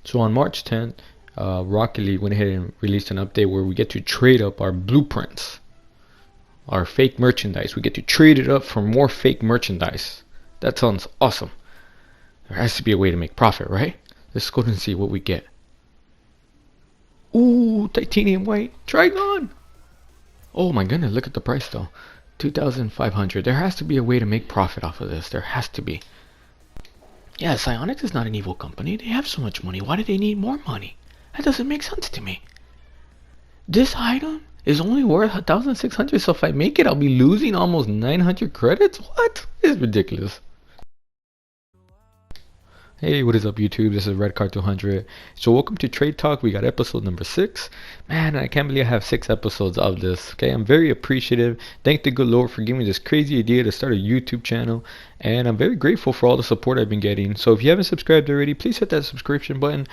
So on March 10th, Rocket League went ahead and released an update where we get to trade up our blueprints, our fake merchandise. We get to trade it up for more fake merchandise. That sounds awesome. There has to be a way to make profit, right? Let's go and see what we get. Ooh, titanium white Trigon. Oh my goodness, look at the price though. 2,500. There has to be a way to make profit off of this. There has to be. Yeah, Psyonix is not an evil company. They have so much money. Why do they need more money? That doesn't make sense to me. This item is only worth 1,600, so if I make it, I'll be losing almost 900 credits? What? It's ridiculous. Hey, what is up YouTube? This is Redcard200. So welcome to Trade Talk. We got episode number 6. Man, I can't believe I have 6 episodes of this. Okay, I'm very appreciative. Thank the good Lord for giving me this crazy idea to start a YouTube channel. And I'm very grateful for all the support I've been getting. So if you haven't subscribed already, please hit that subscription button.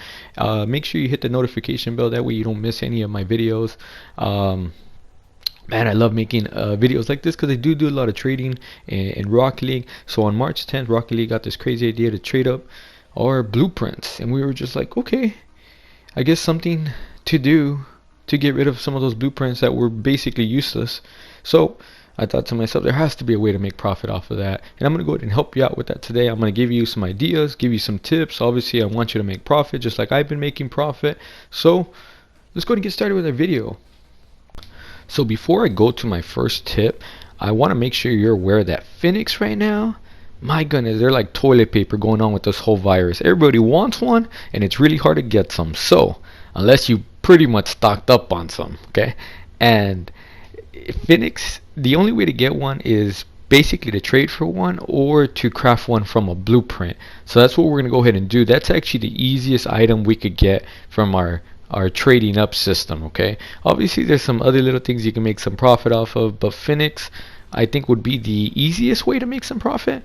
Make sure you hit the notification bell. That way you don't miss any of my videos. Man, I love making videos like this because I do a lot of trading in Rocket League. So on March 10th, Rocket League got this crazy idea to trade up our blueprints, and we were just like, okay, I guess something to do to get rid of some of those blueprints that were basically useless. So I thought to myself, there has to be a way to make profit off of that, and I'm going to go ahead and help you out with that today. I'm going to give you some ideas, give you some tips. Obviously, I want you to make profit just like I've been making profit. So let's go ahead and get started with our video. So before I go to my first tip, I want to make sure you're aware that Phoenix right now, my goodness, they're like toilet paper going on with this whole virus. Everybody wants one, and it's really hard to get some. So unless you pretty much stocked up on some, okay? And Phoenix, the only way to get one is basically to trade for one or to craft one from a blueprint. So that's what we're going to go ahead and do. That's actually the easiest item we could get from our trading up system. Okay, obviously there's some other little things you can make some profit off of, but Phoenix I think would be the easiest way to make some profit.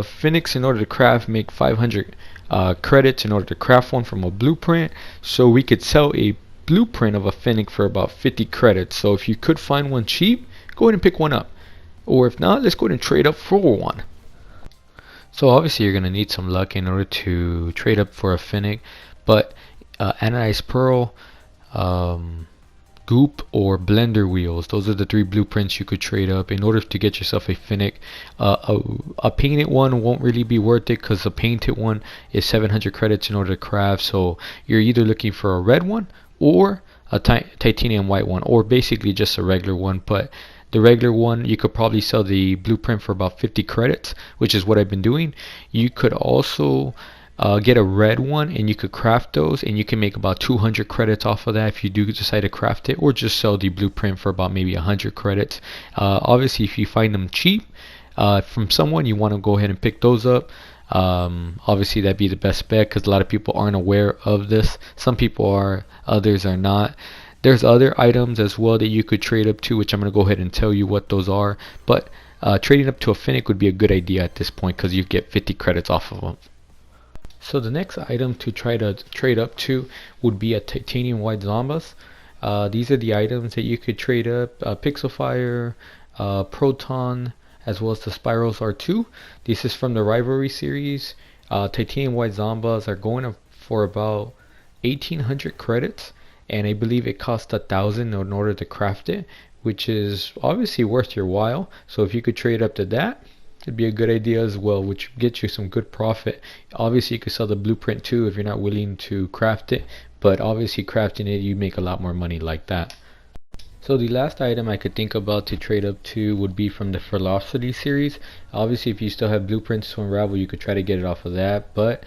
Phoenix, in order to craft, make 500 credits in order to craft one from a blueprint, so we could sell a blueprint of a Phoenix for about 50 credits. So if you could find one cheap, go ahead and pick one up, or if not, let's go ahead and trade up for one. So obviously you're going to need some luck in order to trade up for a Phoenix, but anodized pearl, goop, or blender wheels, those are the 3 blueprints you could trade up in order to get yourself a Phoenix. A painted one won't really be worth it because the painted one is 700 credits in order to craft. So you're either looking for a red one or a titanium white one, or basically just a regular one. But the regular one, you could probably sell the blueprint for about 50 credits, which is what I've been doing. You could also get a red one, and you could craft those, and you can make about 200 credits off of that if you do decide to craft it, or just sell the blueprint for about maybe 100 credits. Obviously, if you find them cheap from someone, you want to go ahead and pick those up. Obviously, that'd be the best bet because a lot of people aren't aware of this. Some people are, others are not. There's other items as well that you could trade up to, which I'm going to go ahead and tell you what those are. But trading up to a Phoenix would be a good idea at this point because you get 50 credits off of them. So the next item to try to trade up to would be a titanium white Zombas. These are the items that you could trade up. Pixel Fire, Proton, as well as the Spirals R2. This is from the Rivalry series. Titanium white Zombas are going up for about 1,800 credits, and I believe it costs 1,000 in order to craft it, which is obviously worth your while. So if you could trade up to that, it'd be a good idea as well, which gets you some good profit. Obviously you could sell the blueprint too if you're not willing to craft it, but obviously crafting it, you make a lot more money like that. So the last item I could think about to trade up to would be from the Velocity series. Obviously if you still have blueprints to unravel, you could try to get it off of that, but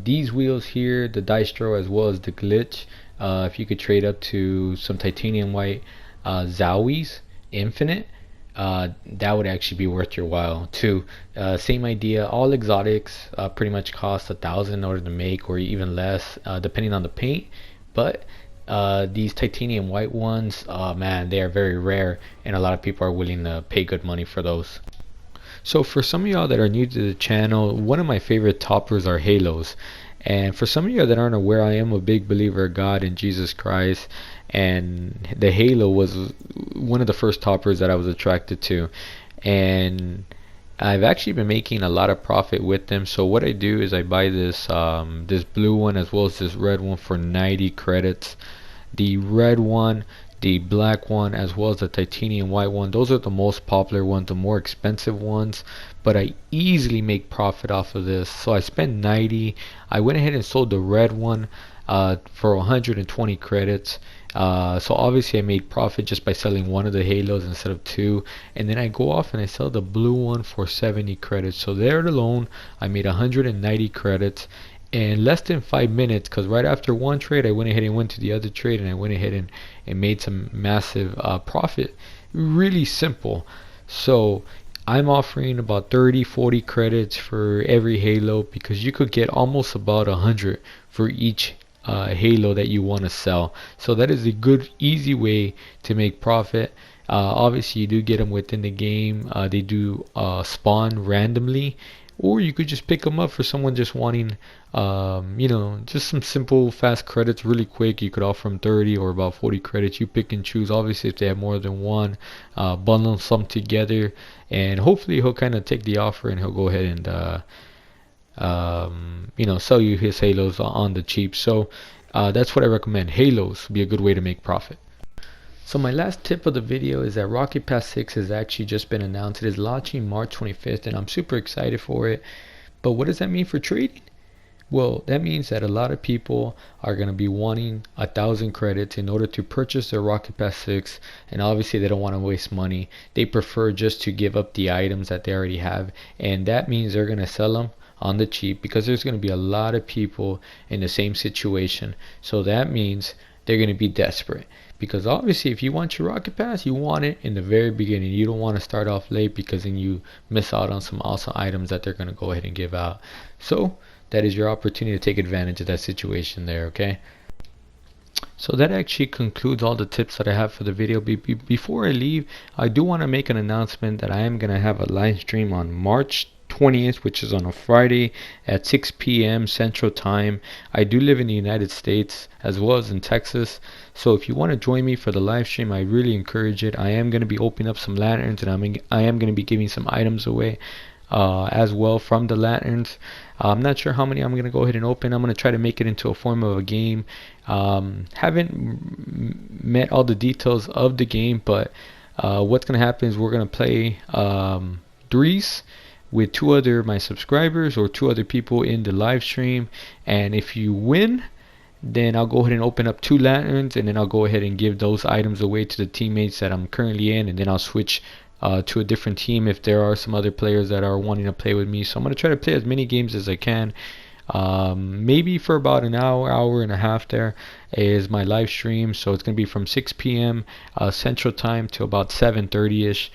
these wheels here, the Distro as well as the Glitch, if you could trade up to some titanium white Zowies Infinite, that would actually be worth your while too. Same idea, all exotics pretty much cost 1,000 in order to make, or even less depending on the paint. But these titanium white ones, man, they are very rare, and a lot of people are willing to pay good money for those. So for some of y'all that are new to the channel, one of my favorite toppers are halos. And for some of you that aren't aware, I am a big believer of God and Jesus Christ, and the halo was one of the first toppers that I was attracted to. And I've actually been making a lot of profit with them. So what I do is I buy this this blue one as well as this red one for 90 credits. The red one, the black one, as well as the titanium white one, those are the most popular ones, the more expensive ones, but I easily make profit off of this. So I spent 90. I went ahead and sold the red one for 120 credits. So obviously I made profit just by selling one of the halos instead of two, and then I go off and I sell the blue one for 70 credits. So there alone I made 190 credits in less than 5 minutes, because right after one trade I went ahead and went to the other trade, and I went ahead and made some massive profit. Really simple. So I'm offering about 30-40 credits for every halo, because you could get almost about 100 for each halo that you want to sell. So that is a good easy way to make profit. Obviously you do get them within the game. They do spawn randomly, or you could just pick them up for someone just wanting just some simple fast credits really quick. You could offer them 30 or about 40 credits. You pick and choose. Obviously if they have more than one, bundle some together, and hopefully he'll kind of take the offer and he'll go ahead and sell you his halos on the cheap. So that's what I recommend. Halos be a good way to make profit. So my last tip of the video is that Rocket Pass 6 has actually just been announced. It is launching March 25th, and I'm super excited for it. But what does that mean for trading? Well, that means that a lot of people are going to be wanting 1,000 credits in order to purchase their Rocket Pass 6, and obviously they don't want to waste money. They prefer just to give up the items that they already have, and that means they're going to sell them on the cheap, because there's going to be a lot of people in the same situation. So that means they're going to be desperate, because obviously if you want your Rocket Pass, you want it in the very beginning. You don't want to start off late, because then you miss out on some awesome items that they're going to go ahead and give out. So that is your opportunity to take advantage of that situation there, okay? So that actually concludes all the tips that I have for the video. Before I leave, I do want to make an announcement that I am going to have a live stream on March 20th, which is on a Friday at 6 p.m. Central Time. I do live in the United States as well as in Texas, so if you want to join me for the live stream, I really encourage it. I am going to be opening up some lanterns, and I am going to be giving some items away as well from the lanterns. I'm not sure how many I'm going to go ahead and open. I'm going to try to make it into a form of a game. Haven't met all the details of the game, but what's going to happen is we're going to play threes with two other my subscribers or two other people in the live stream, and if you win, then I'll go ahead and open up 2 lanterns, and then I'll go ahead and give those items away to the teammates that I'm currently in, and then I'll switch to a different team if there are some other players that are wanting to play with me. So I'm going to try to play as many games as I can. Maybe for about an hour and a half there is my live stream. So it's going to be from 6 p.m. Central Time to about 7:30ish.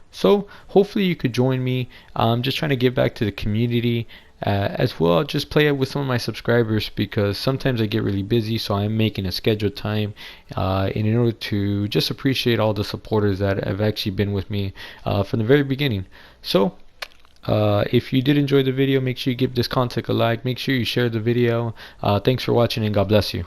So hopefully you could join me. I'm just trying to give back to the community. As well, just play it with some of my subscribers, because sometimes I get really busy, so I'm making a scheduled time in order to just appreciate all the supporters that have actually been with me from the very beginning. So if you did enjoy the video, make sure you give this content a like, make sure you share the video. Thanks for watching, and God bless you.